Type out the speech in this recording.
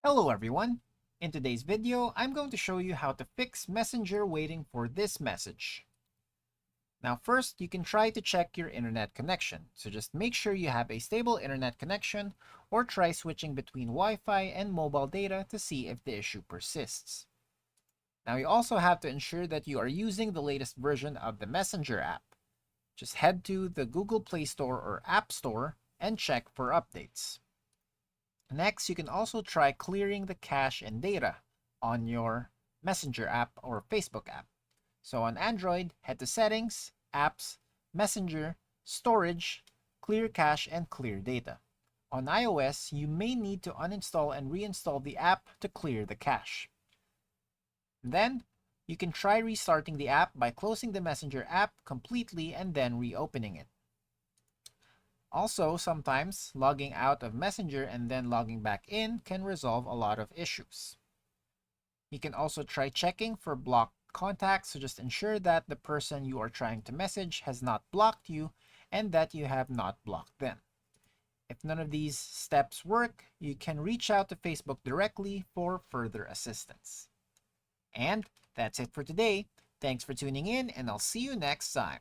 Hello everyone! In today's video, I'm going to show you how to fix Messenger waiting for this message. Now first, you can try to check your internet connection. So just make sure you have a stable internet connection or try switching between Wi-Fi and mobile data to see if the issue persists. Now you also have to ensure that you are using the latest version of the Messenger app. Just head to the Google Play Store or App Store and check for updates. Next, you can also try clearing the cache and data on your Messenger app or Facebook app. So on Android, head to Settings, Apps, Messenger, Storage, Clear Cache, and Clear Data. On iOS, you may need to uninstall and reinstall the app to clear the cache. Then, you can try restarting the app by closing the Messenger app completely and then reopening it. Also, sometimes logging out of Messenger and then logging back in can resolve a lot of issues. You can also try checking for blocked contacts, so just ensure that the person you are trying to message has not blocked you and that you have not blocked them. If none of these steps work, you can reach out to Facebook directly for further assistance. And that's it for today. Thanks for tuning in, and I'll see you next time.